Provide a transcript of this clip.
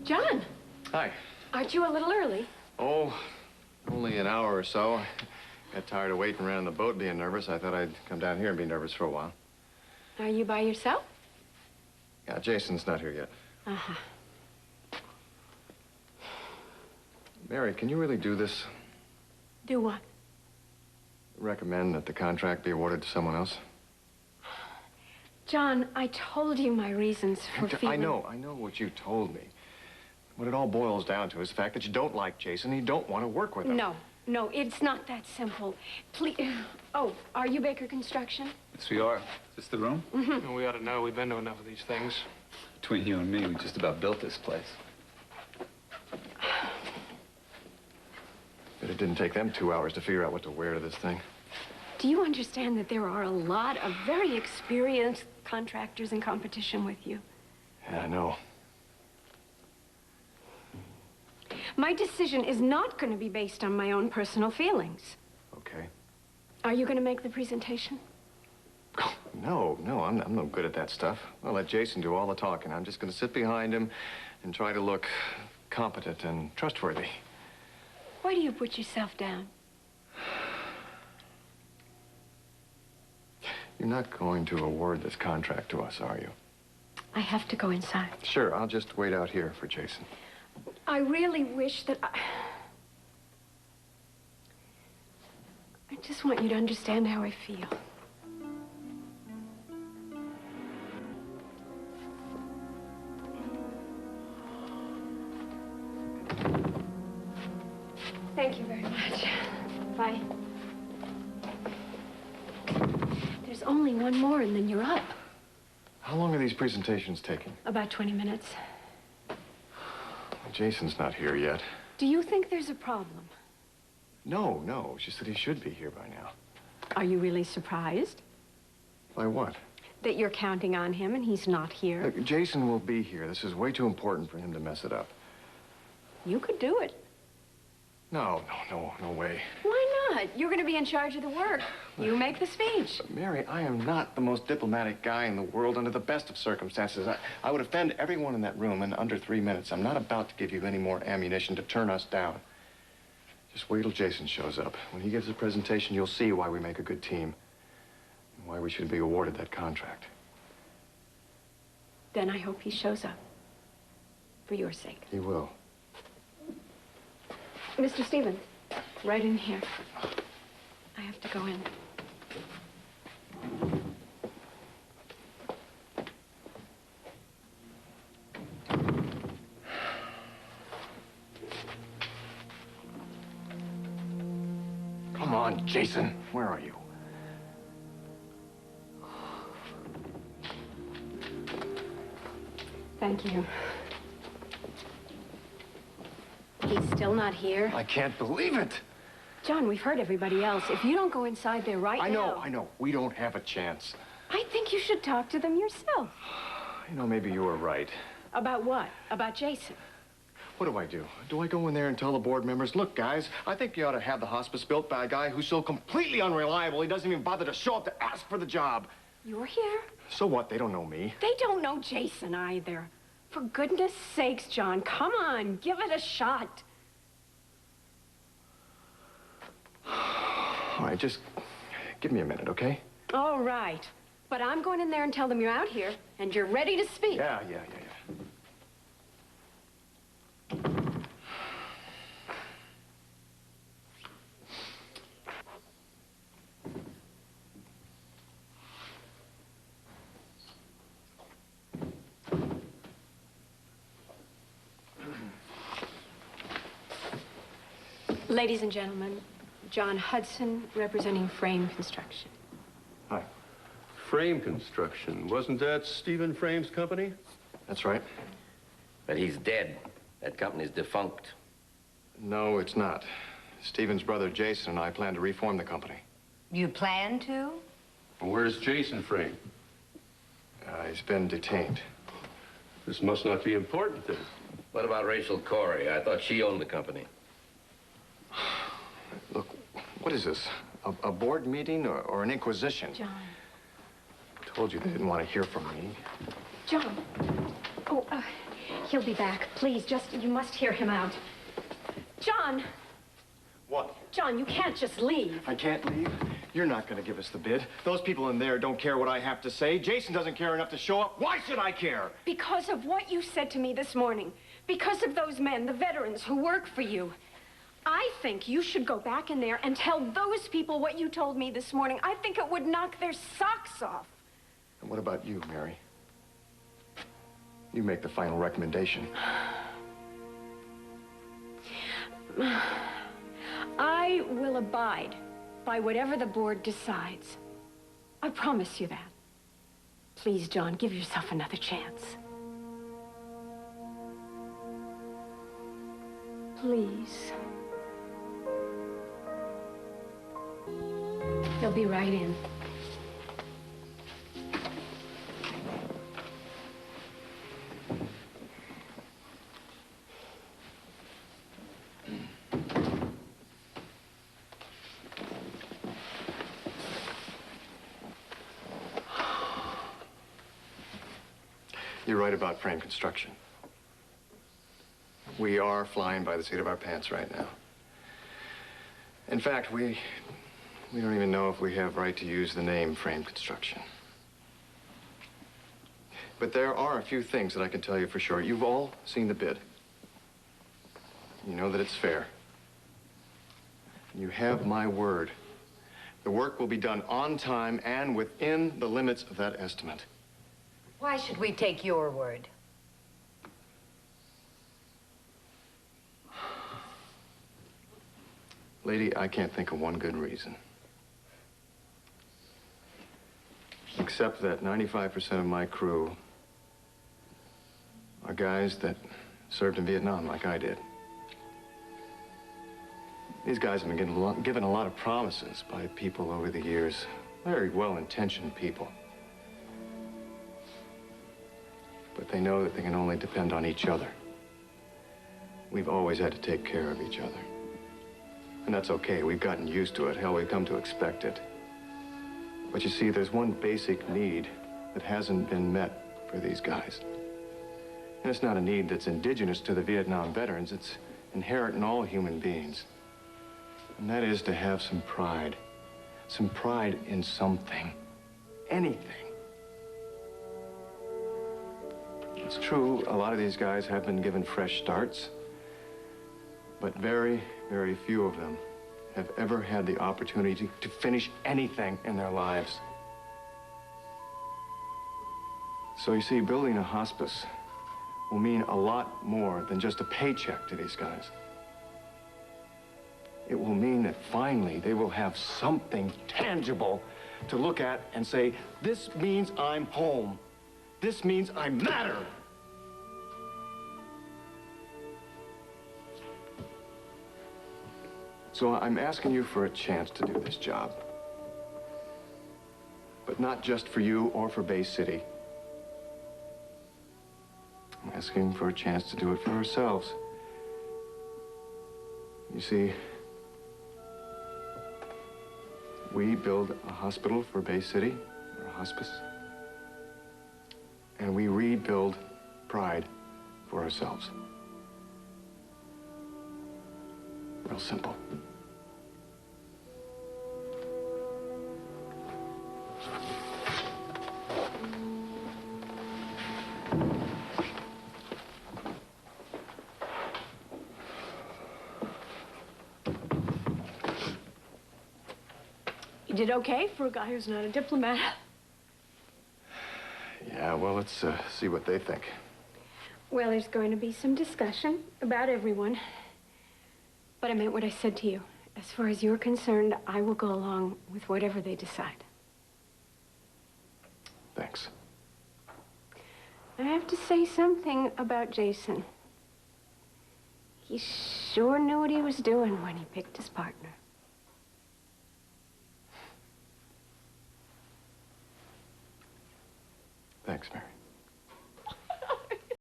John. Hi. Aren't you a little early? Oh, only an hour or so. Got tired of waiting around the boat being nervous. I thought I'd come down here and be nervous for a while. Are you by yourself? Yeah, Jason's not here yet. Uh-huh. Mary, can you really do this? Do what? Recommend that the contract be awarded to someone else? John, I told you my reasons for feeling... I know what you told me. What it all boils down to is the fact that you don't like Jason and you don't want to work with him. No, it's not that simple. Please... Oh, are you Baker Construction? Yes, we are. Is this the room? Mm-hmm. Well, we ought to know. We've been to enough of these things. Between you and me, we just about built this place. But it didn't take them 2 hours to figure out what to wear to this thing. Do you understand that there are a lot of very experienced contractors in competition with you? Yeah, I know. My decision is not going to be based on my own personal feelings. Okay. Are you going to make the presentation? No, I'm no good at that stuff. I'll let Jason do all the talking. I'm just going to sit behind him and try to look competent and trustworthy. Why do you put yourself down? You're not going to award this contract to us, are you? I have to go inside. Sure, I'll just wait out here for Jason. I really wish that I just want you to understand how I feel. Thank you very much. Bye. There's only one more and then you're up. How long are these presentations taking? About 20 minutes. Jason's not here yet. Do you think there's a problem? No. She said he should be here by now. Are you really surprised? By what? That you're counting on him and he's not here? Look, Jason will be here. This is way too important for him to mess it up. You could do it. No way. Why not? You're going to be in charge of the work. You make the speech. But Mary, I am not the most diplomatic guy in the world under the best of circumstances. I would offend everyone in that room in under 3 minutes. I'm not about to give you any more ammunition to turn us down. Just wait till Jason shows up. When he gives his presentation, you'll see why we make a good team and why we should be awarded that contract. Then I hope he shows up. For your sake. He will. Mr. Stevens, right in here. I have to go in. Come on, Jason. Where are you? Thank you. He's still not here? I can't believe it. John, we've heard everybody else. If you don't go inside there now... I know. We don't have a chance. I think you should talk to them yourself. You know, maybe you were right. About what? About Jason? What do? Do I go in there and tell the board members, look, guys, I think you ought to have the hospice built by a guy who's so completely unreliable he doesn't even bother to show up to ask for the job? You're here? So what? They don't know me. They don't know Jason either. For goodness sakes, John, come on, give it a shot. All right, just give me a minute, okay? All right. But I'm going in there and tell them you're out here and you're ready to speak. Yeah. Ladies and gentlemen, John Hudson, representing Frame Construction. Hi. Frame Construction. Wasn't that Stephen Frame's company? That's right. But he's dead. That company's defunct. No, it's not. Stephen's brother Jason and I plan to reform the company. You plan to? Well, where's Jason Frame? He's been detained. This must not be important, then. What about Rachel Corey? I thought she owned the company. Look, what is this? A board meeting or an inquisition? John. I told you they didn't want to hear from me. John. Oh, He'll be back. Please, you must hear him out. John! What? John, you can't just leave. I can't leave? You're not going to give us the bid. Those people in there don't care what I have to say. Jason doesn't care enough to show up. Why should I care? Because of what you said to me this morning. Because of those men, the veterans who work for you. I think you should go back in there and tell those people what you told me this morning. I think it would knock their socks off. And what about you, Mary? You make the final recommendation. I will abide by whatever the board decides. I promise you that. Please, John, give yourself another chance. Please. He'll be right in. You're right about frame construction. We are flying by the seat of our pants right now. In fact, we don't even know if we have right to use the name frame construction. But there are a few things that I can tell you for sure. You've all seen the bid. You know that it's fair. You have my word. The work will be done on time and within the limits of that estimate. Why should we take your word? Lady, I can't think of one good reason. Except that 95% of my crew are guys that served in Vietnam like I did. These guys have been given a lot of promises by people over the years. Very well-intentioned people. But they know that they can only depend on each other. We've always had to take care of each other. And that's okay. We've gotten used to it. Hell, we've come to expect it. But you see, there's one basic need that hasn't been met for these guys. And it's not a need that's indigenous to the Vietnam veterans. It's inherent in all human beings. And that is to have some pride. Some pride in something. Anything. It's true, a lot of these guys have been given fresh starts. But very, very few of them have ever had the opportunity to finish anything in their lives. So you see, building a hospice will mean a lot more than just a paycheck to these guys. It will mean that finally they will have something tangible to look at and say, this means I'm home. This means I matter. So I'm asking you for a chance to do this job. But not just for you or for Bay City. I'm asking for a chance to do it for ourselves. You see, we build a hospital for Bay City, or a hospice, and we rebuild pride for ourselves. Real simple. You did okay for a guy who's not a diplomat. Yeah, well, let's see what they think. Well, there's going to be some discussion about everyone. But I meant what I said to you. As far as you're concerned, I will go along with whatever they decide. Thanks. I have to say something about Jason. He sure knew what he was doing when he picked his partner. Thanks, Mary.